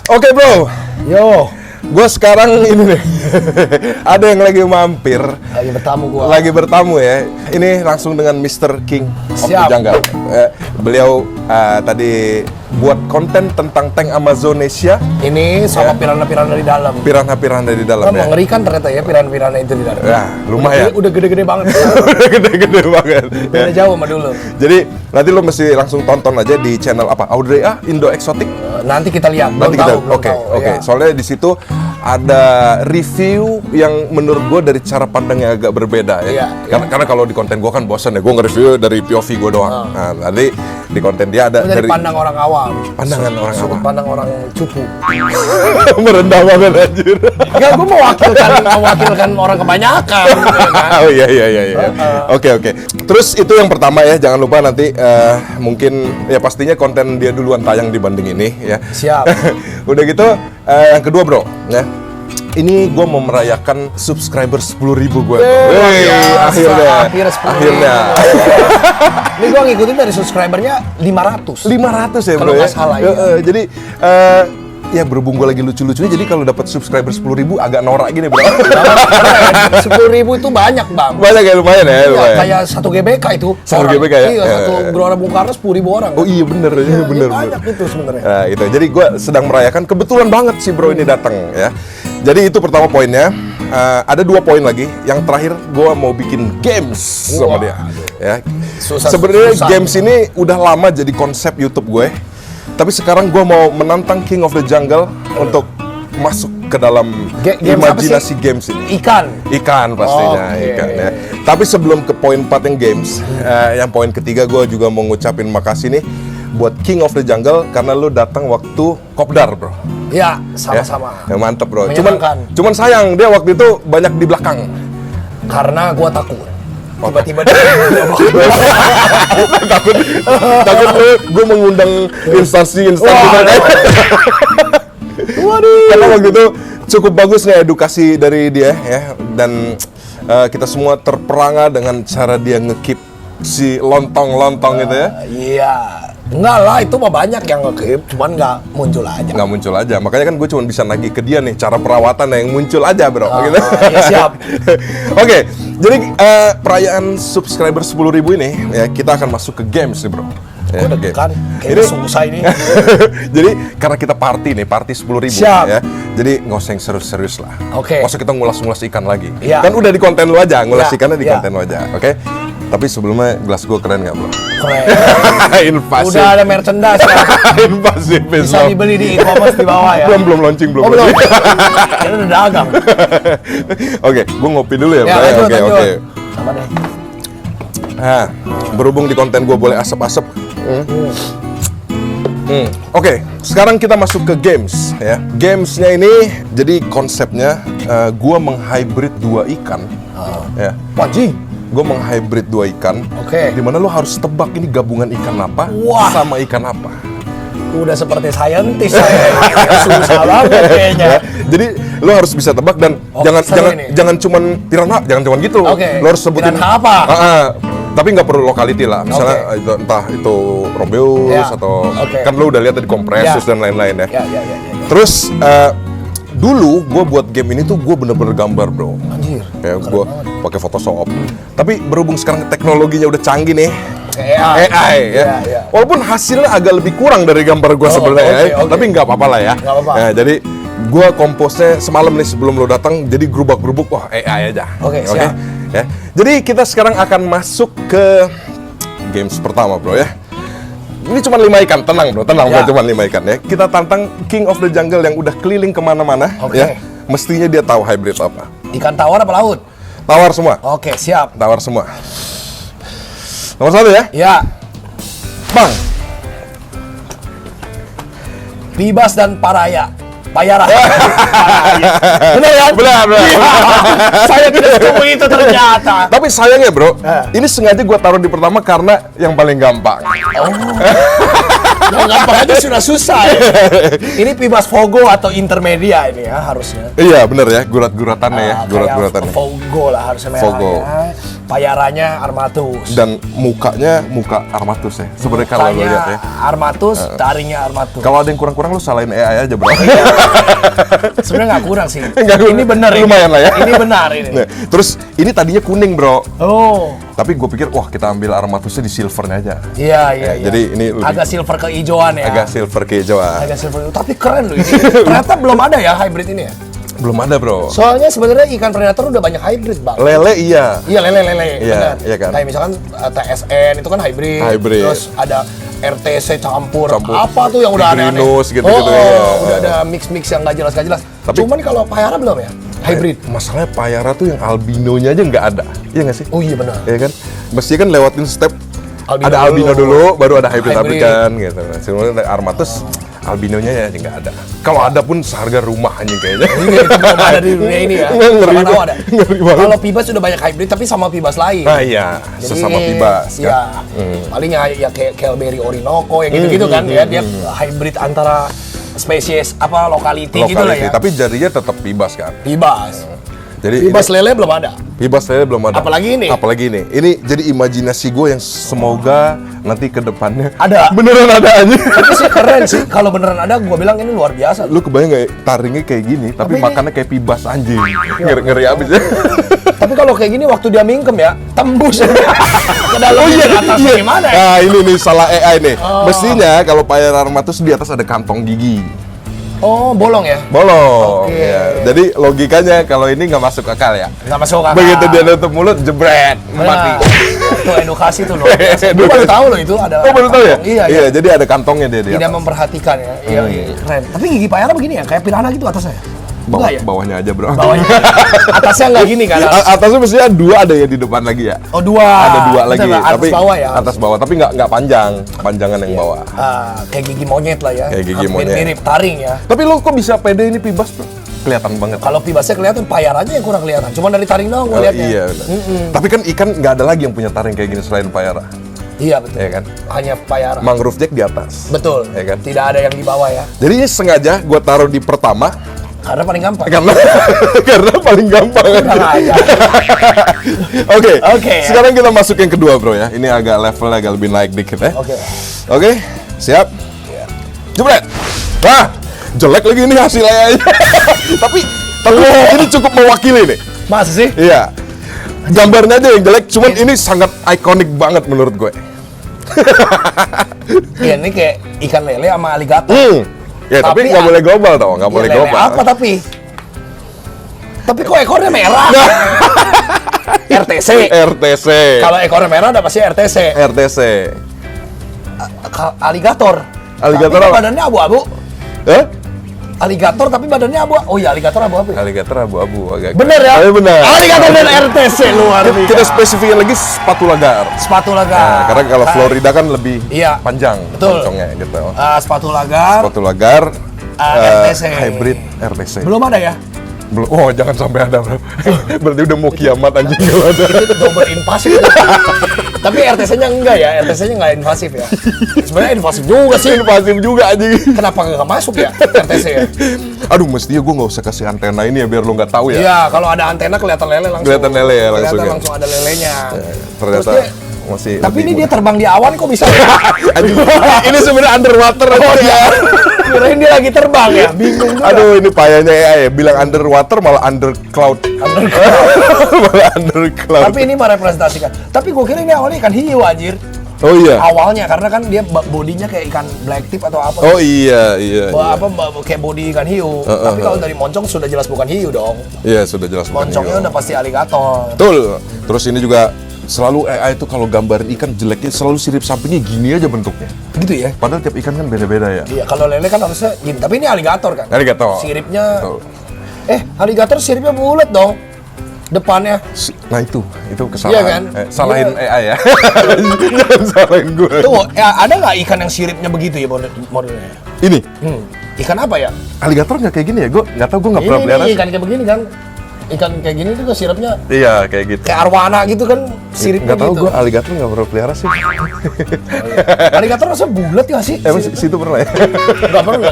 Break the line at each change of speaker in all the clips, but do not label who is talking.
Oke bro,
Yo,
gue sekarang ini nih, ada yang lagi mampir,
lagi bertamu gua.
lagi bertamu ya. Ini langsung dengan Mr. King of the
Siap.
Jungle. Beliau tadi buat konten tentang tank Amazonesia,
Ini sama piranha-piranha di dalam.
piranha-piranha di dalam ya.
Mengerikan ternyata ya piranha-piranha itu di dalam.
Ya, lumayan.
Udah gede-gede banget.
Udah gede-gede banget.
Beda jauh sama dulu.
Jadi nanti lo mesti langsung tonton aja di channel apa? Audrey A Indo Exotic.
Nanti kita lihat.
Nanti kita,
Belum tahu,
oke.
ya.
Soalnya di situ ada review yang menurut gue dari cara pandang yang agak berbeda ya.
Iya,
Karena kalau di konten gue kan bosan ya, gue nge-review dari POV gue doang. Nah, nanti di konten dia ada
Dari pandang orang awam.
pandangan orang
Sudut
awam.
pandang orang cupu.
Merendah banget anjir.
Enggak, gue mewakilkan orang kebanyakan. Gitu, kan?
Oh iya. Oke. Terus itu yang pertama ya, jangan lupa nanti mungkin ya pastinya konten dia duluan tayang dibanding ini ya.
Siap.
Udah gitu yang kedua bro ya. Ini gue mau merayakan subscriber 10.000 gue. Akhirnya.
Ini gue ngikutin dari subscribernya 500.
500 ya bro
Kalau
ya.
nggak salah, iya.
Jadi ya berhubung gue lagi lucu-lucunya, jadi kalau dapat subscriber 10.000 agak norak gini bro.
10.000 itu banyak bang.
Banyak ya, lumayan ya.
Iya,
Lumayan.
kayak 1 GBK itu.
1 GBK ya?
Iya, satu Gelora Bung Karno 10.000 orang.
Oh iya bener.
Banyak itu sebenarnya.
Nah, itu. Jadi gue sedang merayakan, kebetulan banget sih bro ini datang ya. Jadi itu pertama poinnya. Ada 2 poin lagi. Yang terakhir gue mau bikin games sama dia. Ya. Sebenarnya games ini udah lama jadi konsep YouTube gue. Tapi sekarang gue mau menantang King of the Jungle untuk masuk ke dalam imajinasi games ini. Ikan pastinya, ikan ya. Tapi sebelum ke poin 4 yang games, yang poin ketiga gue juga mau ngucapin makasih nih buat King of the Jungle karena lu datang waktu kopdar bro.
Iya, sama-sama.
Ya, mantep bro.
Menyenangkan.
Cuman sayang dia waktu itu banyak di belakang.
Karena gua takut. Tiba-tiba
takut gue mengundang instansi
Waduh.
karena waktu itu cukup bagus nih edukasi dari dia ya, dan kita semua terperangah dengan cara dia nge-keep si lontong gitu ya.
Iya. Enggak lah, itu mah banyak yang nge-keep, cuman nggak muncul aja.
Nggak muncul aja, makanya kan gue cuma bisa nagih ke dia nih cara perawatan yang muncul aja bro gitu.
Ya siap.
Oke, jadi perayaan subscriber 10.000 ini ya kita akan masuk ke games nih bro.
Gue deg-degan, kayaknya susah ini.
Jadi karena kita party 10.000
Siap.
ya. Jadi nggak usah yang serius-serius lah.
Oke.
Nggak usah kita ngulas-ngulas ikan lagi.
Iya.
Kan udah di konten lu aja, ngulas
Iya,
ikannya di
iya.
konten lu aja. Oke. Tapi sebelumnya gelas gue keren nggak bro?
Keren.
Invasif.
Udah ada merchandise ya.
Invasif.
Bisa dibeli di e-commerce di bawah ya.
Belum launching belum.
Oh, belum.
launching.
Ini udah dagang.
Oke, gue ngopi dulu ya bro.
lanjut,
Oke.
lanjut. Sama deh.
Nah, berhubung di konten gue boleh asap-asap. Oke, sekarang kita masuk ke games ya. Gamesnya ini jadi konsepnya gue menghybrid 2 ikan. Ya.
Wajib.
Gue menghybrid 2 ikan.
Oke.
Dimana lo harus tebak ini gabungan ikan apa
Wah.
sama ikan apa.
Udah seperti scientist saya. Susah banget kayaknya.
Ya, jadi lo harus bisa tebak dan jangan cuman piranha, jangan cuman gitu.
Oke.
Lo harus sebutin
Piranha apa?
Tapi nggak perlu lokality lah. Misalnya itu, entah itu Romeus
Ya.
atau
Oke.
kan lo udah lihat tadi kompresus
Ya.
dan lain-lain ya.
Ya.
Terus dulu gue buat game ini tuh gue bener-bener gambar bro.
Anjir.
Kayak gue pakai Photoshop. Tapi berhubung sekarang teknologinya udah canggih nih. AI ya.
Iya.
Walaupun hasilnya agak lebih kurang dari gambar gue sebenarnya,
oke.
tapi nggak apa-apa lah ya.
Nggak apa-apa.
Nah, jadi gue komposnya semalam nih sebelum lo datang, jadi gerubak-gerubuk wah AI aja.
Oke, siap.
Ya. Jadi kita sekarang akan masuk ke games pertama bro ya. Ini cuma 5 ikan, tenang bro, tenang
Ya.
cuma 5 ikan ya. Kita tantang King of the Jungle yang udah keliling kemana-mana
Oke.
ya. Mestinya dia tahu hybrid apa.
Ikan tawar apa laut?
Tawar semua,
Oke, siap.
tawar semua. Nomor 1 ya,
Ya.
Bang.
Bibas dan Payara. Benar kan?
Benar.
Saya tidak setuju begitu ternyata.
Tapi sayangnya bro, ini sengaja gue taruh di pertama karena yang paling gampang.
Yang gampang aja sudah susah ya. Ini Pibas Fogo atau Intermedia ini ya harusnya.
Iya bener ya, gurat-guratannya ya,
Kayak
gurat-guratannya.
Fogo lah harusnya
Fogo.
merahnya. Payarannya Armatus.
Dan mukanya muka Armatus ya, sebenarnya kalau lo lihat ya.
Armatus, taringnya Armatus.
Kalau ada yang kurang-kurang lu salahin AI aja bro.
Sebenarnya nggak kurang sih.
Nggak kurang.
Ini benar ini.
Lumayan lah ya.
Ini benar ini.
Nah, terus ini tadinya kuning bro,
Oh.
tapi gue pikir wah kita ambil Armatusnya di silvernya aja.
Iya, iya, iya.
Jadi ini lebih-
agak silver kehijauan ya.
Agak silver kehijauan.
Agak silver. Tapi keren loh ini. Ternyata belum ada ya hybrid ini ya.
Belum ada bro.
Soalnya sebenarnya ikan predator udah banyak hybrid, Bang.
Lele iya.
Iya, lele.
Iya,
Benar.
iya kan?
Kayak misalkan TSN itu kan hybrid.
Hybrid.
Terus ada RTC campur.
Campur.
Apa tuh yang udah aneh-aneh?
Tigrinus gitu-gitu ya.
Udah ada mix-mix yang nggak jelas.
Tapi-
Cuman kalau Payara belum ya? Hybrid.
Masalahnya Payara tuh yang albinonya aja nggak ada. Iya nggak sih?
Oh iya benar.
Iya kan? Mestinya kan lewatin step
Albino
ada albino dulu, baru ada hybrid
Hybrid.
kan gitu. Sebenarnya Armatus albinonya ya nggak ada. Kalau ada pun seharga rumah anjing kayaknya.
Ini itu belum ada di dunia ini ya.
Ngeri
Sama
banget.
tahu ada.
Ngeri banget.
Kalau Pibas sudah banyak hybrid tapi sama Pibas lain.
Nah iya,
Jadi,
sesama Pibas
Iya.
kan.
Paling ya kayak Kelberry Orinoco yang gitu-gitu kan ya. Dia hybrid antara spesies apa lokality gitu lah
Locality,
ya.
tapi jarinya tetap Pibas kan.
Pibas.
Jadi
Pibas lele belum ada.
Pibas lele belum ada.
Apalagi ini?
Apalagi ini. Ini jadi imajinasi gue yang semoga nanti ke depannya
Ada.
beneran ada aja.
Tapi sih keren sih. Kalau beneran ada, gua bilang ini luar biasa.
Lu kebayang gak ya, taringnya kayak gini, tapi
ini-
makannya kayak Pibas anjing. Ngeri abis ya.
Tapi kalau kayak gini waktu dia mingkem ya, tembus ke dalam atasnya gimana ya?
Nah ini nih salah AI nih. Mestinya kalau Payara Armatus di atas ada kantong gigi.
Oh, bolong ya?
Bolong.
Oke.
Ya. Jadi logikanya kalau ini nggak masuk akal ya.
Nggak masuk akal.
Begitu dia nutup mulut, jebret, mati.
Nah, itu edukasi tuh loh. Gue baru tahu loh itu ada.
Oh baru tahu ya?
Iya, iya.
Jadi ada kantongnya dia di
Tidak
atas.
memperhatikan ya. Iya, keren. Tapi gigi Payara begini ya, kayak piranha gitu atasnya. Enggak ya?
Bawahnya aja bro.
Bawahnya. Atasnya nggak gini kan?
Atasnya mestinya dua ada ya di depan lagi ya.
Oh, dua.
Ada dua
Betul
lagi.
nggak? Atas
Tapi
bawah ya.
Atas bawah, tapi nggak panjang. Panjangan yang bawah.
Kayak gigi monyet lah ya.
Kayak gigi
Hampir
monyet.
mirip taring ya.
Tapi lo kok bisa pede ini Pibas bro? Kelihatan banget.
Kalau Pibasnya kelihatan, Payaranya yang kurang kelihatan. Cuma dari taring doang gue
Oh,
liatnya.
iya. Benar. Tapi kan ikan nggak ada lagi yang punya taring kayak gini selain Payara.
Iya betul.
Iya kan?
Hanya Payara.
Mangrove Jack di atas.
Betul.
Iya kan?
Tidak ada yang di bawah ya.
Jadi ini sengaja gue taruh di pertama
Karena paling gampang.
karena paling gampang
Kurang
aja.
aja.
Oke.
Oke, ya.
Sekarang kita masuk yang kedua bro ya. Ini agak levelnya agak lebih naik dikit ya.
Oke.
Oke, siap. Jebret. Wah, jelek lagi ini hasilnya. tapi ini cukup mewakili nih.
Masa sih?
Iya. Gambarnya aja yang jelek, cuman ini sangat ikonik banget menurut gue.
Iya, ini kayak ikan lele sama aligator.
Ya, tapi
Tapi
nggak boleh global dong, nggak boleh
Lele
global.
apa tapi? Tapi kok ekornya merah? RTC.
RTC.
Kalau ekornya merah udah pasti RTC.
RTC.
Aligator.
Aligator
tapi
apa?
badannya abu-abu.
Eh?
Aligator tapi badannya abu. Oh iya, aligator abu-abu. ya?
Alligator abu-abu agak.
Bener ya?
Oh, iya, benar.
Aligator dan RTC luar biasa.
Kita spesifikin lagi spatula gar.
Sepatu lagar.
Nah, karena kalau Florida kan lebih
Iya.
panjang
Betul.
poncongnya gitu.
Sepatu lagar.
Spatula gar.
RTC.
Hybrid RTC.
Belum ada ya?
Belum. Oh, jangan sampai ada, bro. Berarti udah mau kiamat anjing kalau ada.
Itu double invasif. Tapi RTC-nya enggak ya, RTC-nya enggak invasif ya. Sebenarnya invasif juga sih.
Invasif juga anjing.
Kenapa nggak masuk ya RTC ya?
Aduh, mestinya gue nggak usah kasih antena ini ya biar lo nggak tahu ya.
Iya, kalau ada antena kelihatan lele langsung.
Kelihatan lele ya langsung
Kelihatan
ya.
langsung ada lelenya.
Ternyata
Terus dia-
masih.
Tapi
lebih
ini dia
mudah.
terbang di awan kok bisa?
Anjing, ini sebenarnya underwater.
Oh iya. Kirain dia lagi terbang ya, bingung juga.
Aduh, ini payahnya AI ya. Bilang underwater malah under cloud. Malah under cloud.
Tapi ini merepresentasikan. Tapi gue kira ini awalnya ikan hiu anjir.
Oh iya.
Awalnya karena kan dia bodinya kayak ikan black tip atau apa.
Oh iya, iya.
Apa kayak body ikan hiu. Tapi kalau dari moncong sudah jelas bukan hiu dong.
Iya, sudah jelas bukan
Moncongnya
hiu.
udah pasti aligator.
Betul. Terus ini juga selalu AI itu kalau gambarin ikan jeleknya selalu sirip sampingnya gini aja bentuknya.
Gitu ya.
Padahal tiap ikan kan beda-beda ya.
Iya, kalau lele kan harusnya gini. Tapi ini aligator kan.
Alligator.
Siripnya.
Betul.
Aligator siripnya bulat dong. Depannya.
Nah itu kesalahan.
Iya kan?
Salahin
Iya.
AI ya. Jangan salahin gue.
Tuh, ada nggak ikan yang siripnya begitu ya modelnya?
Ini
Ikan apa ya?
alligator nggak kayak gini ya? Gue nggak tahu, gue nggak pernah
Ini
pelihara.
ikan kayak begini kan. ikan kayak gini juga siripnya
Iya, kayak gitu.
kayak arwana gitu kan siripnya
Nggak tahu,
gitu.
gue aligator nggak pernah pelihara sih.
Aligator rasanya bulat nggak sih?
Emang
siripnya?
situ pernah ya?
Nggak pernah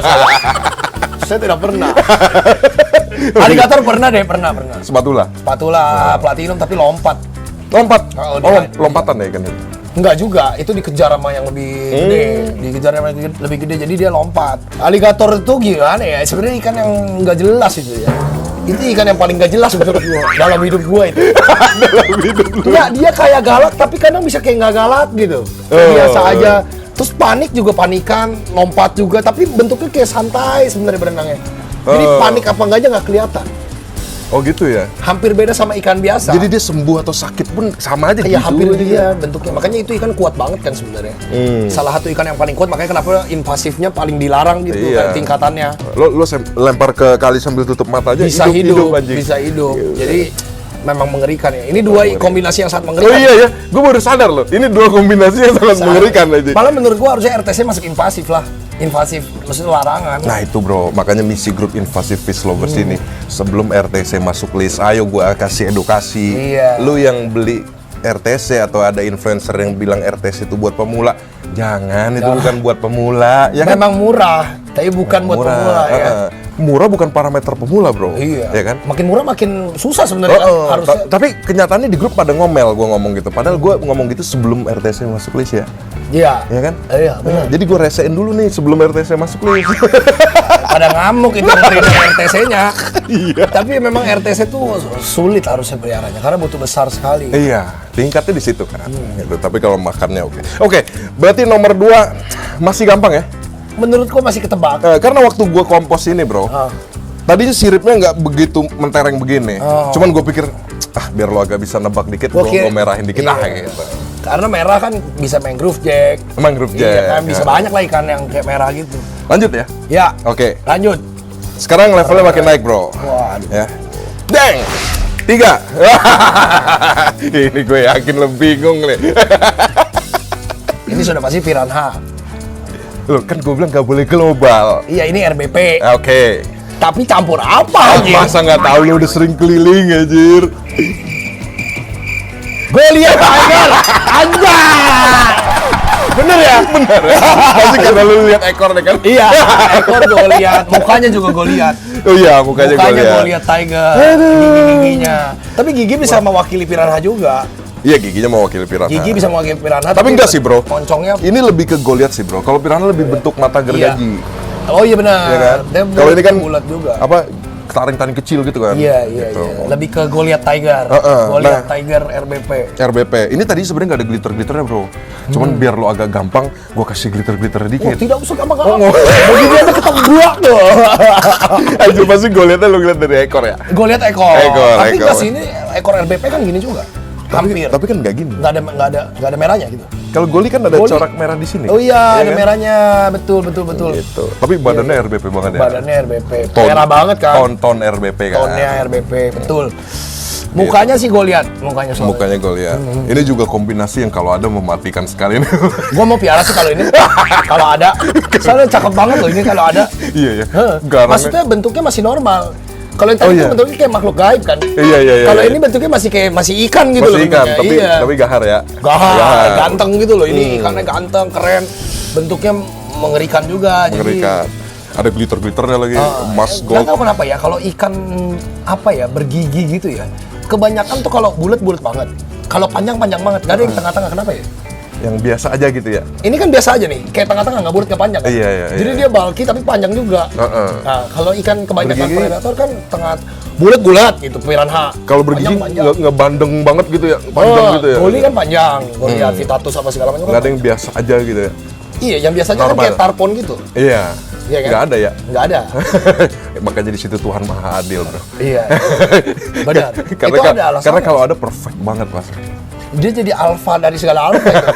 saya tidak pernah. Aligator pernah deh, pernah.
Spatula.
Spatula platinum tapi lompat.
Lompat.
Oh,
Oh,
dia-
lompatan ya ikan itu.
Enggak juga, itu dikejar sama yang lebih gede, dikejar sama yang lebih gede, jadi dia lompat. Aligator itu gimana ya? Sebenarnya ikan yang nggak jelas itu ya. Itu ikan yang paling nggak jelas menurut gua dalam hidup gua itu.
Dalam hidup lu.
Enggak, dia kayak galak tapi kadang bisa kayak nggak galak gitu. Kayak biasa aja. Terus panik juga panikan, lompat juga, tapi bentuknya kayak santai sebenarnya berenangnya. Jadi panik apa enggaknya nggak kelihatan.
Oh gitu ya.
Hampir beda sama ikan biasa.
Jadi dia sembuh atau sakit pun sama aja
Kayak
gitu.
hampir dia bentuknya. Makanya itu ikan kuat banget kan sebenarnya. Salah satu ikan yang paling kuat, makanya kenapa invasifnya paling dilarang gitu
Iya.
kan tingkatannya.
Lo lempar ke kali sambil tutup mata aja
Bisa hidup,
anjing.
bisa hidup. Jadi memang mengerikan ya. Ini dua kombinasi yang sangat
Oh
mengerikan.
iya ya, gue baru sadar loh. Ini dua kombinasi yang sangat mengerikan aja.
Malah menurut gua harusnya RTC masuk invasif lah. Invasif, maksudnya larangan.
Nah itu bro, makanya misi grup Invasive Fish Lovers ini sebelum RTC masuk list, ayo gua kasih edukasi.
Iya.
Lu yang beli RTC atau ada influencer yang bilang RTC itu buat pemula, jangan itu bukan buat pemula, ya kan?
Memang murah, tapi bukan buat pemula ya.
Murah bukan parameter pemula bro,
Iya.
ya kan?
Makin murah makin susah sebenarnya harusnya.
Tapi kenyataannya di grup pada ngomel gua ngomong gitu. Padahal gua ngomong gitu sebelum RTC masuk list ya.
Iya.
Ya kan?
Iya, benar.
Jadi gue resein dulu nih sebelum RTC masuk list.
Pada ngamuk itu yang trader RTC-nya.
Iya.
Tapi memang RTC tuh sulit harusnya peliharanya karena butuh besar sekali.
Iya, tingkatnya di situ kan. Gitu. Tapi kalau makannya oke. Oke, berarti nomor 2 masih gampang ya?
Menurutku masih ketebak.
Karena waktu gue kompos ini bro, tadinya siripnya nggak begitu mentereng begini. Cuman gue pikir, biar lo agak bisa nebak dikit, gue merahin dikit
Iya.
gitu.
Karena merah kan bisa mangrove jack.
Mangrove
Iya
jack,
kan, bisa
ya.
banyak lah ikan yang kayak merah gitu.
Lanjut ya?
Ya,
Oke,
lanjut.
sekarang levelnya makin naik bro.
Waduh.
Ya. Deng! 3. Ini gue yakin lo bingung nih.
Ini sudah pasti piranha.
Loh, kan gue bilang nggak boleh global.
Iya, ini RBP.
Oke.
Tapi campur apa aja?
Masa nggak tahu lu udah sering keliling anjir.
Gue lihat tiger. Anjay. Bener ya?
Bener ya? Pasti karena lu lihat ekornya kan?
Iya, ekor gue lihat, mukanya juga gue lihat.
Oh iya, mukanya gue
Mukanya
lihat.
gue lihat tiger, gigi-giginya. Tapi gigi bisa mewakili piranha juga.
Iya, giginya mewakili piranha.
Gigi bisa mewakili piranha.
Tapi enggak sih, bro.
Moncongnya.
Ini lebih ke Goliath sih, bro. Kalau piranha lebih bentuk mata gergaji.
Oh iya benar.
Iya kan?
Dia
Kalau ini kan
bulat juga.
apa? Taring-taring kecil gitu kan?
Iya, iya,
Gitu.
iya. Lebih ke Goliath Tiger. Goliath
Nah.
Tiger RBP.
RBP. Ini tadi sebenarnya nggak ada glitter-glitternya, bro. Cuman biar lo agak gampang, gua kasih glitter-glitter
Oh,
dikit.
tidak usah gampang-gampang.
Oh,
Bagi dia ketebak tuh.
Aja pasti Goliathnya lo ngeliat dari ekor ya?
Goliath ekor.
Ekor,
Tapi
ekor.
enggak sih, ini ekor RBP kan gini juga. Hampir.
Tapi kan nggak gini.
Nggak ada merahnya gitu.
Kalau Goli kan ada
Goli.
corak merah di sini.
Oh iya, ada
kan?
merahnya. Betul.
Gitu. Tapi badannya RBP banget ya.
Badannya RBP.
Ton-
Merah banget kan.
Ton RBP kan.
Tonnya RBP, betul. Mukanya sih Goliath, mukanya soalnya.
Mukanya Goliath. Ini juga kombinasi yang kalau ada mematikan sekali nih.
Gua mau piara sih kalau ini. Kalau ada. Soalnya cakep banget loh ini kalau ada.
Iya ya.
Heh.
Garangnya-
Maksudnya bentuknya masih normal. Kalau yang tadi
Oh,
kan
iya.
bentuknya kayak makhluk gaib kan.
Iya.
Kalau
iya.
ini bentuknya masih kayak masih ikan gitu loh.
masih ikan,
bentuknya.
tapi gahar ya.
Gahar, ganteng gitu loh. Ini ikannya ganteng, keren. Bentuknya mengerikan juga.
Mengerikan. Ada glitter-glitternya lagi, emas,
Gak
gold.
tahu kenapa ya kalau ikan apa ya bergigi gitu ya. Kebanyakan tuh kalau bulat banget. Kalau panjang banget. Gak ada yang tengah-tengah, kenapa ya?
Yang biasa aja gitu ya.
Ini kan biasa aja nih, kayak tengah-tengah nggak bulat nggak panjang kan?
Iya.
Jadi dia bulky tapi panjang juga.
Heeh.
Nah, kalau ikan kebanyakan
Bergigi.
predator kan tengah bulat gitu, piranha.
Kalau bergigi
Panjang.
nggak bandeng banget gitu ya, panjang gitu ya.
Goli kan panjang, Goliath, Vitatus apa segala macam.
Nggak ada yang biasa aja gitu ya.
Iya, yang biasanya kan
Normal.
kayak tarpon gitu.
Iya.
Iya kan?
Nggak ada ya.
Nggak ada.
Makanya di situ Tuhan Maha Adil, bro.
Iya. Benar.
karena
Itu ada alasannya.
karena kalau ada perfect banget mas.
Dia jadi alfa dari segala alfa itu.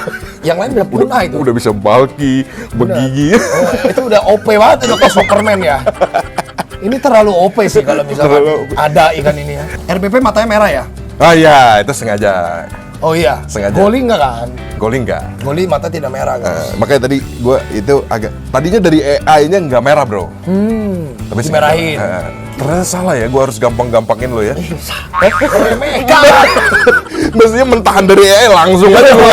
Yang lain udah punah itu.
Udah bisa bulky, begigi.
Itu udah OP banget, udah kayak Superman ya. Ini terlalu OP sih kalau misalkan
Terlalu-
ada ikan ini ya. RBP matanya merah ya?
Ah iya, itu sengaja.
Oh iya.
Sengaja.
Goli enggak kan?
Goli enggak.
Goli mata tidak merah kan?
Makanya tadi gue itu agak tadinya dari AI-nya nggak merah bro. Tapi sengaja.
Dimerahin.
Ternyata salah ya, gue harus gampang-gampangin lo ya.
Meremehkan.
Mestinya mentahan dari AI langsung aja bro.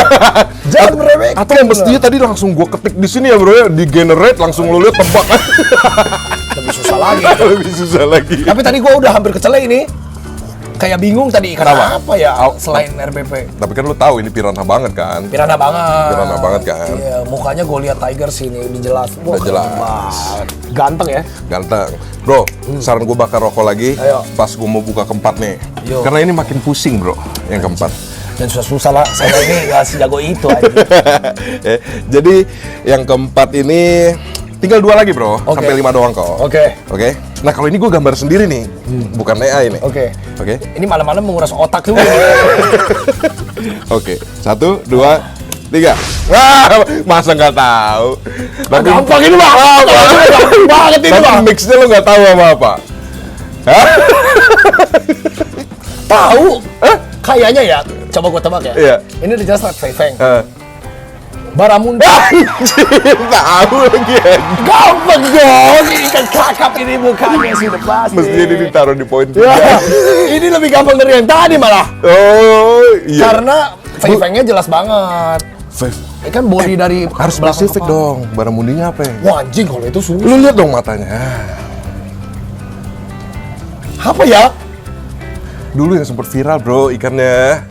Jangan meremehkan.
Atau mestinya tadi langsung gue ketik di sini ya bro ya, di generate langsung lo lihat tebak.
Lebih susah lagi.
Lebih susah lagi.
Tapi tadi gua udah hampir kecele ini. Kayak bingung tadi ikan
Kenapa?
apa ya selain RBP.
Tapi kan lo tahu ini piranha banget kan?
Piranha banget.
Piranha banget kan?
Iya, mukanya gue lihat Tiger sini udah jelas.
Udah jelas.
Banget. Ganteng ya.
Ganteng. Bro, saran gue bakar rokok lagi.
Ayo.
Pas gue mau buka keempat nih.
Yo.
Karena ini makin pusing bro, yang keempat.
Dan susah-susah lah, saya ini nggak sejago itu aja.
Jadi yang keempat ini tinggal 2 lagi bro,
Oke.
sampai 5 doang kok.
Oke.
Oke. Nah kalau ini gue gambar sendiri nih, bukan AI ini.
Oke.
Oke.
Ini malam-malam menguras otak juga.
Oke. 1, 2, 3. Wah, masa nggak tahu?
Gampang ini bang. Gampang banget ini
Tapi
bang.
mixnya lo nggak tahu apa-apa. Hah?
Tahu? Kayaknya ya. Coba gue tebak ya.
Iya.
Ini udah jelas Red Fei-Feng.
Eh.
Baramunda.
Tahu lagi ya.
Gampang dong. Ikan kakap ini mukanya sudah pasti.
Mestinya ini ditaruh di poin 3.
Ya, ini lebih gampang dari yang tadi malah.
Oh, iya.
Karena Fei-Fengnya jelas banget. Ini kan body dari
Harus
belakang
spesifik
kepala.
dong, baramundinya apa ya?
Wah anjing kalau itu susah.
Lu lihat dong matanya.
Apa ya?
Dulu yang sempat viral bro ikannya.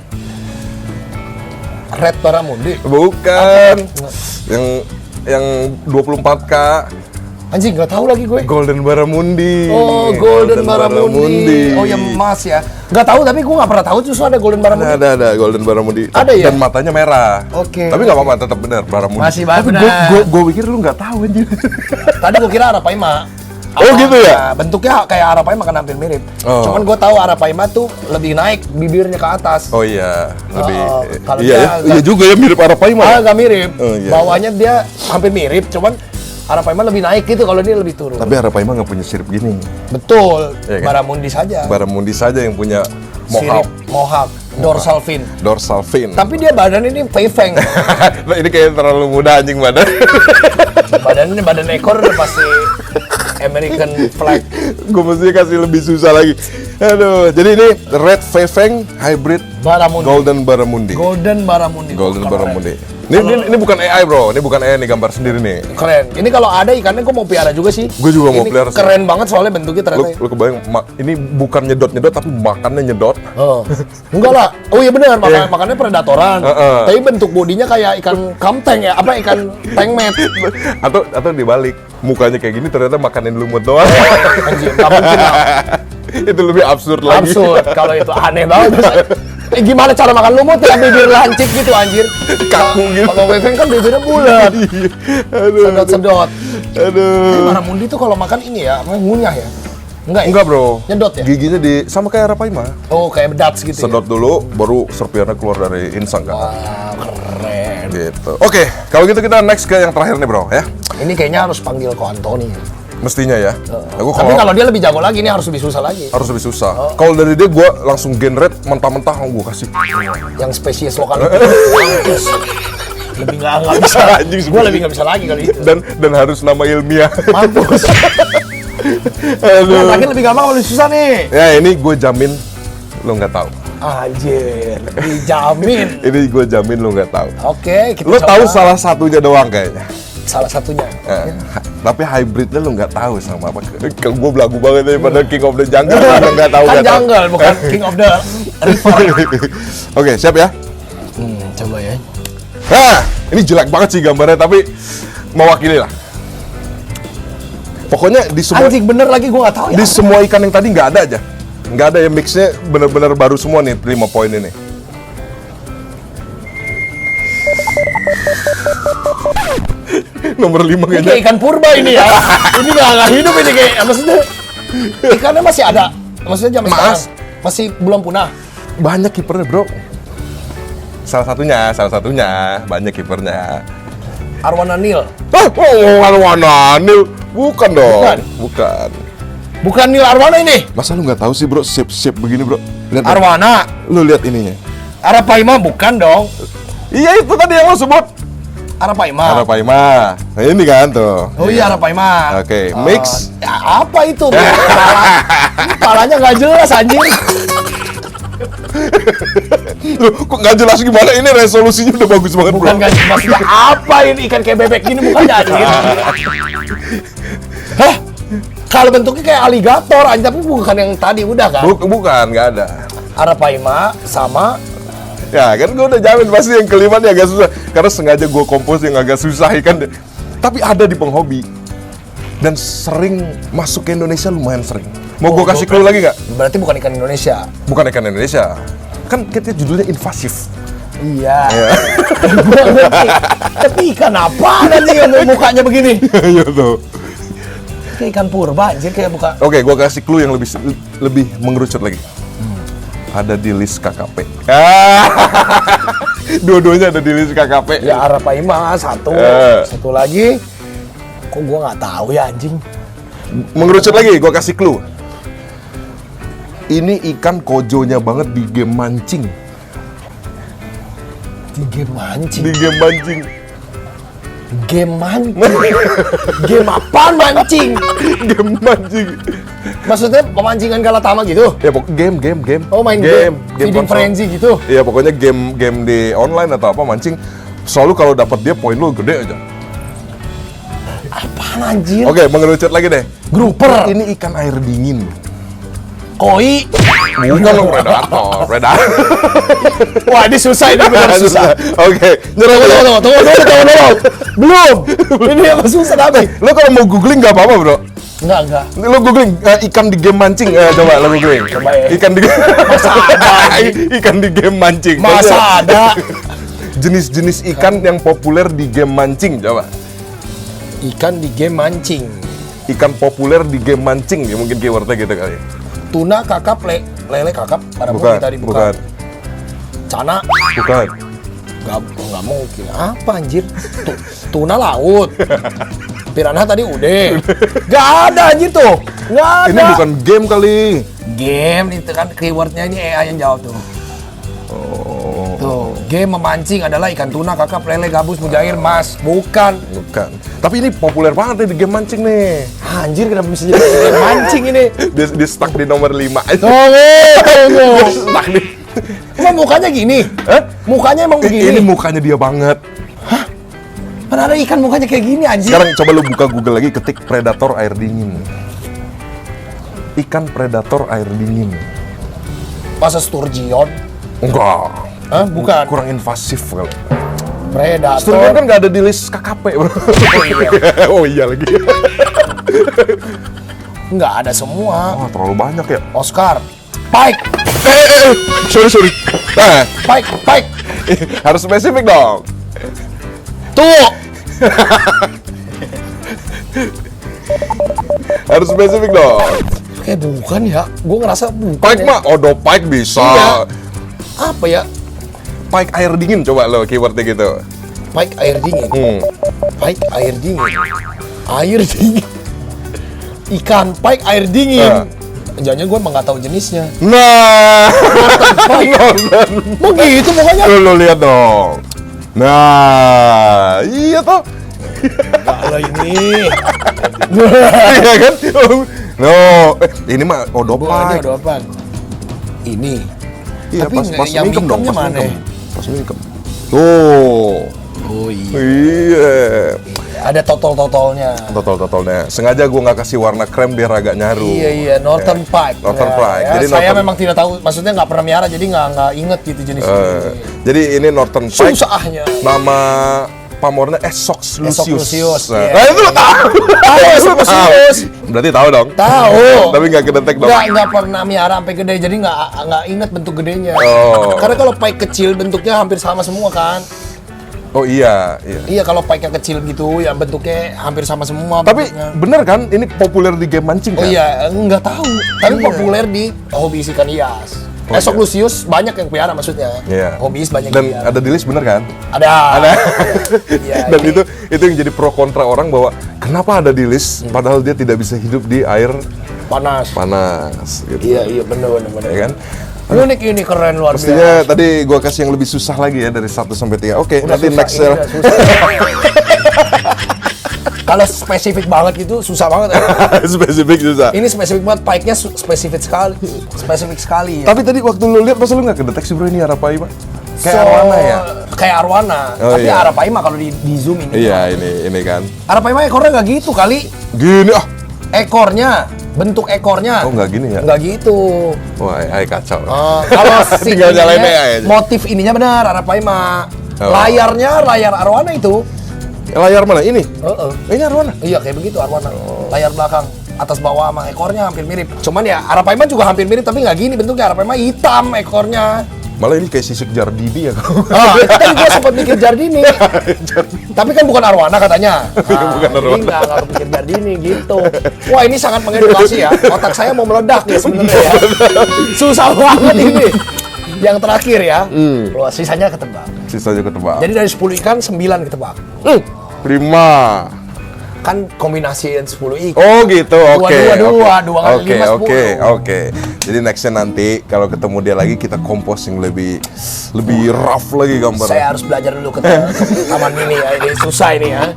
Red Baramundi.
Bukan. Yang 24K.
Anjing nggak tahu lagi gue.
Golden Baramundi.
Oh, Golden Baramundi. Oh, yang emas ya. Nggak tahu tapi gue nggak pernah tahu justru ada Golden Baramundi.
Ada Golden Baramundi.
Ada ya?
Dan matanya merah.
Oke.
Tapi nggak apa-apa, tetap benar Baramundi.
Masih
Tapi
benar.
gue pikir lu nggak tahu anjir.
Tadi gue kira Arapaima.
Oh, gitu ya?
Bentuknya kayak Arapaima kan hampir mirip.
Oh.
Cuman gue tahu Arapaima tuh lebih naik bibirnya ke atas.
Oh iya, lebih.
Oh, kalau
Iya,
dia
ya.
agak-
Iya juga ya mirip Arapaima.
Agak mirip.
Oh, iya.
Bawahnya dia hampir mirip, cuman Arapaima lebih naik gitu kalau dia lebih turun.
Tapi Arapaima nggak punya sirip gini.
Betul.
Iya kan?
Baramundi saja.
Baramundi saja yang punya
Sirip mohawk, dorsal fin.
dorsal fin.
Tapi dia badan ini Fei-Feng.
Nah, ini kayak terlalu muda anjing badan.
badan ekor udah pasti American flag.
Gue mesti kasih lebih susah lagi. Aduh, jadi ini Red Fei-Feng Hybrid
Baramundi.
Golden Baramundi.
Golden Baramundi.
Golden
Keren.
Baramundi. Ini bukan AI bro, ini bukan AI nih, gambar sendiri nih.
Keren. Ini kalau ada ikannya gue mau pelihara juga sih.
Gue juga mau
Ini
pelihara sih.
Keren banget soalnya bentuknya ternyata.
Lu kebayang, ini bukan nyedot-nyedot tapi makannya nyedot.
Oh. Enggak lah. Oh iya benar,
Iya.
makannya predatoran. Tapi bentuk bodinya kayak ikan kamteng ya, apa ikan tengmet.
atau dibalik, mukanya kayak gini ternyata makanin lumut doang.
Anjir, nggak mungkin lah.
Itu lebih absurd lagi.
Absurd kalau itu aneh banget. Gimana cara makan lumut ya bibir lancip gitu anjir.
Kaku gitu.
Kalau Fei-Feng kan bibirnya bulat.
Iya. Aduh.
Sedot-sedot.
Aduh.
Baramundi tuh kalau makan ini ya, apa ngunyah ya? Enggak ya?
Enggak bro.
Nyedot ya?
Giginya sama kayak Arapaima.
Oh, kayak bedats gitu ya?
Sedot dulu, baru serpiannya keluar dari insang kan.
Wah, keren.
Gitu. Oke, kalau gitu kita next ke yang terakhir nih bro ya.
Ini kayaknya harus panggil Ko Antoni.
Mestinya ya. Aku
Tapi kalau dia lebih jago lagi, ini harus lebih susah lagi.
harus lebih susah. Kalau dari dia gue langsung generate mentah-mentah gue kasih.
Yang spesies lokal. Mampus. Lebih nggak bisa.
Anjing,
Gue lebih nggak bisa lagi kali itu.
Dan harus nama ilmiah.
Mampus.
Aduh.
Yang lagi lebih gampang, lebih susah nih.
Ya ini gue jamin lo nggak tahu.
Anjir, dijamin.
Ini gue jamin lo nggak tahu.
Oke, kita
Lo
coba.
tahu salah satunya doang kayaknya.
Salah satunya.
Tapi hybridnya lo nggak tahu sama apa. Kalau gue belagu banget daripada King of the Jungle. Lo nggak tahu.
Kan
nggak tahu.
jungle, bukan king of the river.
Oke, siap ya.
Coba ya.
Nah, ini jelek banget sih gambarnya, tapi mewakili lah. Pokoknya di semua
Anjing bener lagi, gue nggak tahu ya.
di semua ikan yang tadi nggak ada aja. Nggak ada yang mixnya bener-bener baru semua nih 5 poin ini. Nomor 5
Ini
kayaknya.
kayak ikan purba ini ya. Ini nggak hidup ini kayak, maksudnya ikannya masih ada. Maksudnya jam sekarang masih belum punah.
Banyak kipernya, Bro. Salah satunya banyak kipernya.
Arwana Nil.
Arwana Nil. Bukan dong. Bukan.
Bukan Nil Arwana ini.
Masa lu nggak tahu sih, Bro? Shape begini, Bro. Lihat.
Arwana.
Lu lihat ininya.
Arapaima bukan dong.
Iya, itu tadi yang lo sebut.
Arapaima.
Arapaima. Nah, ini kan tuh.
Oh iya Arapaima.
Oke, mix.
Ya, apa itu? Palanya nggak jelas anjir.
Loh, kok nggak jelas gimana? Ini resolusinya udah bagus banget,
Bukan
bro.
nggak jelas. Maksudnya apa ini ikan kayak bebek gini mukanya anjir? Hah? Kalau bentuknya kayak aligator anjir, tapi bukan yang tadi udah kan?
Bukan, nggak ada.
Arapaima sama
Ya kan gue udah jamin pasti yang kelima nih agak susah. Karena sengaja gue kompos yang agak susah ikan. Tapi ada di penghobi. Dan sering masuk ke Indonesia lumayan sering. Mau gue kasih clue lagi nggak?
berarti bukan ikan Indonesia.
Bukan ikan Indonesia. Kan kita judulnya invasif.
Iya. Gua ngerti. Tapi ikan apa nanti yang mukanya begini?
Iya tuh.
Kayak ikan purba anjir kayak buka.
Oke, gue kasih clue yang lebih mengerucut lagi. Ada di list KKP. Dua-duanya ada di list KKP.
Ya Arapaima satu, satu lagi. Kok gua nggak tahu ya anjing.
Mengerucut lagi, gue kasih clue. Ini ikan kojonya banget di game mancing.
Di game mancing.
Di game mancing.
Game mancing. Game apaan mancing?
Game mancing.
Maksudnya pemancingan Galatama gitu?
Ya game.
Oh main game Feeding
konsol.
Frenzy gitu?
Iya pokoknya game di online atau apa mancing. Selalu kalau dapat dia poin lu gede aja.
Apaan anjir?
Oke, mengerucut lagi deh.
Grouper.
Ini ikan air dingin.
Koi.
Bukan lo predator.
Wah ini susah, ini benar susah.
Oke, nyerah dulu.
Tunggu. Belum. Ini yang susah tapi.
Lo kalau mau googling nggak apa-apa bro.
Enggak.
Lo googling ikan di game mancing. Coba lo googling.
Coba ya.
Ikan di
Masa ada?
ikan di game mancing.
Masa ada?
Jenis-jenis ikan yang populer di game mancing. Coba.
Ikan di game mancing.
Ikan populer di game mancing. Ya mungkin keywordnya gitu kali.
Tuna, kakap, lele kakap. Pada
Bukan.
tadi
Bukan.
Cana.
Bukan.
Nggak mungkin. Apa anjir? Tuna laut. Piranha tadi udah. Nggak ada anjir tuh. Nggak ada.
Ini bukan game kali.
Game itu kan keywordnya ini AI yang jawab tuh.
Oh.
Tuh, game memancing adalah ikan tuna, kakap, lele, gabus, mujair, mas. Bukan.
Bukan. Tapi ini populer banget nih di game mancing nih.
Anjir kenapa bisa jadi game mancing ini?
Dia stuck di nomor 5 aja.
Tunggu.
Stuck di.
Emang mukanya gini?
Hah?
Mukanya emang
Ini
begini?
mukanya dia banget.
Mana ada ikan mukanya kayak gini anjir?
Sekarang coba lu buka Google lagi, ketik predator air dingin. Ikan predator air dingin.
Masa sturgeon?
Enggak.
Hah? Bukan.
Kurang invasif kali.
Predator.
Sturgeon kan nggak ada di list KKP, bro. Oh iya lagi.
Nggak ada semua.
Wah, terlalu banyak ya.
Oscar. Pike.
Sorry. Nah,
Pike.
harus spesifik dong.
Tuh.
Harus spesifik dong.
Bukan ya. Gue ngerasa bukan.
Pike
ya.
mah, odo pike bisa.
Iya. Apa ya?
Pike air dingin coba lo keywordnya gitu.
Pike air dingin. Pike air dingin. Air dingin. Ikan pike air dingin. Jangan gue emang nggak tahu jenisnya.
Nah,
Mau gitu pokoknya.
lo lihat dong. Nah, iya toh.
Kalau ini.
Iya kan? No, ini mah
Ini
odopike.
ada apaan? Ini.
Iya,
Tapi
pas
yang
mingkem dong,
mingkemnya
pas
mana?
mingkem. Pas mingkem. Tuh.
Oh iya.
Iya.
Ada totol-totolnya.
Totol-totolnya. Sengaja gue nggak kasih warna krem biar agak nyaru.
Iya, Northern Pike.
Northern Pike.
Ya,
Jadi
saya
Northern-
memang tidak tahu, maksudnya nggak pernah miara, jadi nggak inget gitu jenisnya.
Jadi ini Northern Pike.
Susahnya.
Nama pamornya Esox Lucius.
Lucius,
Nah,
iya.
nah, itu lo tahu.
Tahu, Esox Lucius.
Berarti tahu dong.
Tahu.
Tapi nggak kedetek dong.
Nggak pernah miara sampai gede, jadi nggak inget bentuk gedenya.
Oh.
Karena kalau pike kecil bentuknya hampir sama semua kan.
Oh iya, iya.
Iya kalau pike yang kecil gitu, yang bentuknya hampir sama semua.
Tapi
bentuknya.
bener kan, ini populer di game mancing
Oh
kan?
iya, nggak tahu. Tapi
Iya.
populer di hobi ikan hias.
Oh,
Esox
iya.
Lucius banyak yang piara maksudnya.
Iya.
Hobiis banyak
Dan
yang piara.
ada di list bener kan?
Ada.
Ada.
Iya,
Dan
ini.
itu yang jadi pro kontra orang bahwa kenapa ada di list padahal dia tidak bisa hidup di air
Panas.
panas gitu.
Iya benar.
Ya kan?
Unik ini keren luar biasa.
Mestinya tadi gua kasih yang lebih susah lagi ya dari 1 sampai 3. Oke,
Udah
nanti
susah,
next
ini udah susah. Kalau spesifik banget gitu susah banget ya.
spesifik susah.
Ini spesifik banget, pike-nya spesifik sekali. Spesifik sekali ya.
Tapi tadi waktu lu lihat masa lu nggak kedeteksi bro ini Arapaima? Kayak Arwana ya?
Kayak Arwana.
Oh,
Tapi
iya.
Arapaima kalau di zoom ini.
Iya, ini kan.
Arapaima ekornya nggak gitu kali.
Gini
Ekornya, bentuk ekornya.
Oh, nggak gini ya?
Nggak gitu.
Wah, kacau.
Kalau si
Tinggal nyalain
ininya,
AI aja.
motif ininya benar Arapaima.
Oh.
Layarnya layar Arwana itu.
Layar mana? Ini?
Heeh.
Ini Arwana?
Iya kayak begitu Arwana. Layar belakang atas bawah sama ekornya hampir mirip. Cuman ya Arapaima juga hampir mirip tapi nggak gini bentuknya. Arapaima hitam ekornya.
Malah ini kayak sisik Jardini ya.
Tadi gue sempat mikir Jardini. Tapi kan bukan Arwana katanya.
Bukan Arwana.
Ini nggak pikir Jardini gitu. Wah ini sangat mengedukasi ya. Otak saya mau meledak ya sebenarnya ya. Susah banget ini. Yang terakhir ya. Wah sisanya ketebak.
Sisanya ketebak.
Jadi dari 10 ikan 9 ketebak.
Terima.
Kan kombinasiin 10 ikan.
Oh gitu, oke.
Dua kali 5, 10.
Oke. Jadi nextnya nanti kalau ketemu dia lagi kita composing lebih rough lagi gambarnya.
Saya harus belajar dulu ke taman mini ya. Ini susah ini ya.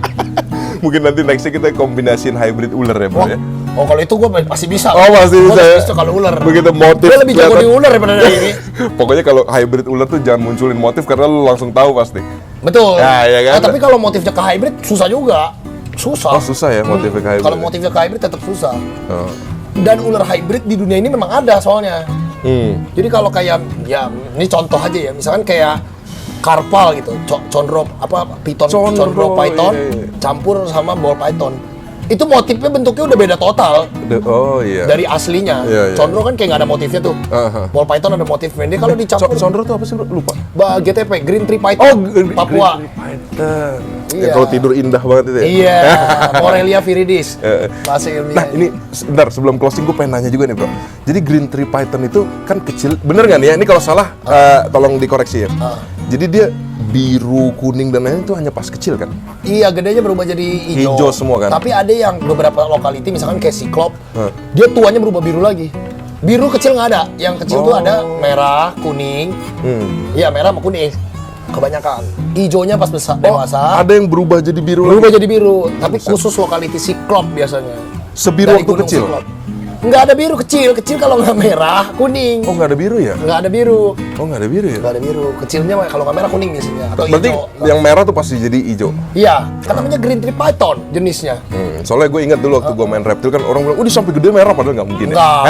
Mungkin nanti nextnya kita kombinasiin hybrid ular ya bro ya.
Oh kalau itu gue pasti bisa.
Oh pasti
Gua
bisa ya.
bisa kalau ular.
Begitu motif.
Gue lebih jago
kelihatan.
di ular daripada dari ini.
Pokoknya kalau hybrid ular tuh jangan munculin motif karena lu langsung tahu pasti.
Betul.
Ya, ya kan?
Tapi kalau motifnya ke hybrid susah juga. Susah.
Oh susah ya motifnya kayak
Kalau motifnya ke hybrid tetap susah.
Oh.
Dan ular hybrid di dunia ini memang ada soalnya. Jadi kalau kayak ya ini contoh aja ya, misalkan kayak karpal gitu, condro
Condro,
python
iya.
campur sama ball python. Itu motifnya bentuknya udah beda total
Oh iya.
dari aslinya.
Iya, iya.
Condro kan kayak nggak ada motifnya tuh.
Aha.
Ball python ada motifnya. Dia kalau dicampur
Condro tuh apa sih bro? Lupa.
GTP, Green Tree Python, Papua.
Python.
Iya.
Ya, kalau tidur indah banget itu ya.
Iya, Morelia viridis. Bahasa ilmiah.
Nah ini sebentar sebelum closing gue pengen nanya juga nih bro. Jadi Green Tree Python itu kan kecil, bener nggak nih ya? Ini kalau salah tolong dikoreksi ya. Jadi dia biru, kuning dan lain-lain itu hanya pas kecil kan?
Iya, gedenya berubah jadi hijau.
Hijau semua kan?
Tapi ada yang beberapa lokality, misalkan kayak Cyclop, dia tuanya berubah biru lagi. Biru kecil nggak ada. Yang kecil tuh ada merah, kuning. Iya, merah sama kuning. Kebanyakan. Hijaunya pas besar, dewasa.
Ada yang berubah jadi biru
Berubah
lagi?
jadi biru. Tapi khusus lokality Cyclop biasanya.
Sebiru
Dari
waktu
Gunung
kecil?
Cyclop. Nggak ada biru kecil. Kecil kalau nggak merah, kuning.
Oh nggak ada biru ya?
Nggak ada biru.
Oh nggak ada biru ya?
Nggak ada biru. Kecilnya kalau nggak merah kuning biasanya. Atau
Berarti
hijau.
yang merah tuh pasti jadi hijau?
Iya, kan namanya Green Tree Python jenisnya.
Soalnya gue ingat dulu waktu gue main reptil kan orang bilang, "Oh, dia sampai gede merah," padahal nggak mungkin ya.
Enggak.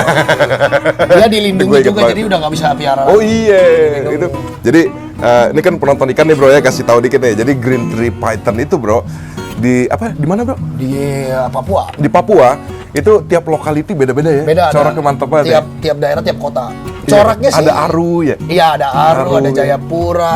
Dia dilindungi
Gue ingat
juga
banget.
jadi udah nggak bisa piara.
Oh iya, itu. Jadi ini kan penonton ikan nih bro ya, kasih tahu dikit nih. Jadi Green Tree Python itu bro di apa? Di mana bro?
Di Papua.
Di Papua itu tiap lokality beda-beda ya.
Beda.
Coraknya mantap banget.
Tiap daerah, tiap kota.
Iya,
Coraknya sih.
ada Aru ya.
Iya, ada Aru, ada
Aru.
Jayapura,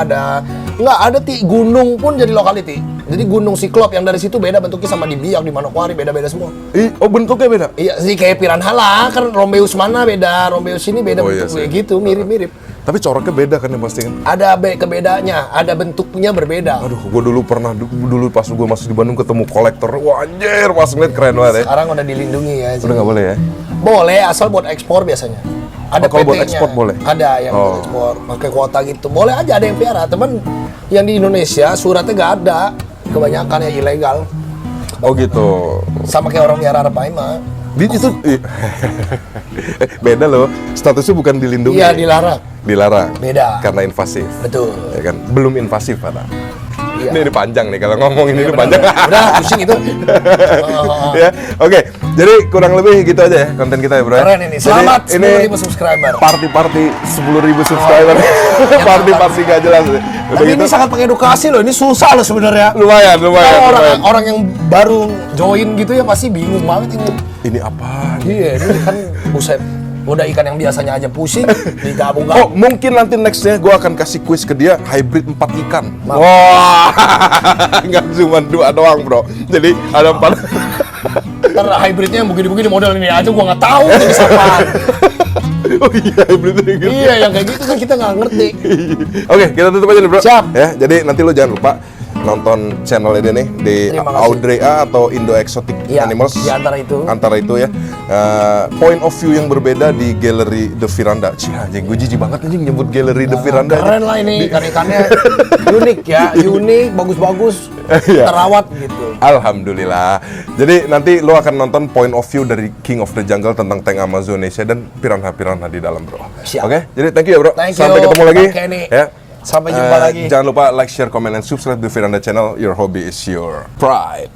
nggak ada gunung pun jadi lokality. Jadi gunung Cyclop yang dari situ beda bentuknya sama di Biak, di Manokwari beda-beda semua.
Oh bentuknya beda.
Iya sih kayak piranha lah, kan Rombeus mana beda, Rombeus ini beda
Oh, iya
bentuk
sih.
gitu, mirip-mirip.
Tapi coraknya beda kan yang pasti kan.
Ada kebedanya, ada bentuknya berbeda.
Aduh, gue dulu pernah dulu pas gue masih di Bandung ketemu kolektor. Wah anjir, pas ngeliat keren banget ya.
Sekarang udah dilindungi ya.
Udah nggak boleh ya?
Boleh, asal buat ekspor biasanya. Ada
kalau buat
PT-nya.
ekspor boleh?
Ada yang buat ekspor, pakai kuota gitu. Boleh aja ada yang piara, teman. Yang di Indonesia suratnya nggak ada, kebanyakan ya ilegal.
Oh gitu.
Sama kayak orang piara Arapaima.
Itu beda loh. Statusnya bukan dilindungi.
Iya dilarang.
Dilarang.
Beda.
Karena invasif.
Betul.
Ya kan? Belum invasif ada.
Iya.
Ini panjang nih kalau ngomongin ini
Benar,
panjang.
benar. Udah pusing itu.
Ya, oke. Jadi kurang lebih gitu aja ya konten kita ya bro.
Keren ini. Selamat
Jadi,
10.000 subscriber.
Party 10.000 subscriber. Party gak jelas. Udah
Tapi
gitu.
ini sangat mengedukasi loh. Ini susah loh sebenarnya.
Lumayan.
Kalau orang yang baru join gitu ya pasti bingung banget ini.
Ini apa?
Iya, ini kan buset. Udah ikan yang biasanya aja pusing, digabung.
Oh, mungkin nanti nextnya gue akan kasih quiz ke dia hybrid 4 ikan.
Mantap.
Wah, nggak cuma 2 doang bro. Jadi ada 4.
Ntar hybridnya yang begini-begini model ini aja gua nggak tahu itu bisa apaan.
Oh iya, hybrid gitu.
Iya, yang kayak gitu kan kita nggak ngerti.
Oke, kita tutup aja nih bro.
Siap.
Ya, jadi nanti lo jangan lupa nonton channel ini nih di
Terima kasih.
Audrey A atau Indo Exotic
Ya,
Animals.
di antara itu.
Antara itu ya. Point of view yang berbeda di Gallery The Firanda. Cih, anjing gue jijik banget anjing nyebut Gallery The Firanda.
Keren lah ini, ikan-ikannya unik ya, unik, bagus-bagus,
Iya.
terawat gitu.
Alhamdulillah. Jadi nanti lo akan nonton point of view dari King of the Jungle tentang tank Amazonesia dan piranha-piranha di dalam, bro.
Siap.
Oke, jadi thank you ya, bro.
Thank
Sampai
you,
ketemu lagi.
Bang Kenny.
Ya.
Sampai jumpa lagi.
Jangan lupa like, share, comment, and subscribe di Firanda Channel. Your hobby is your pride.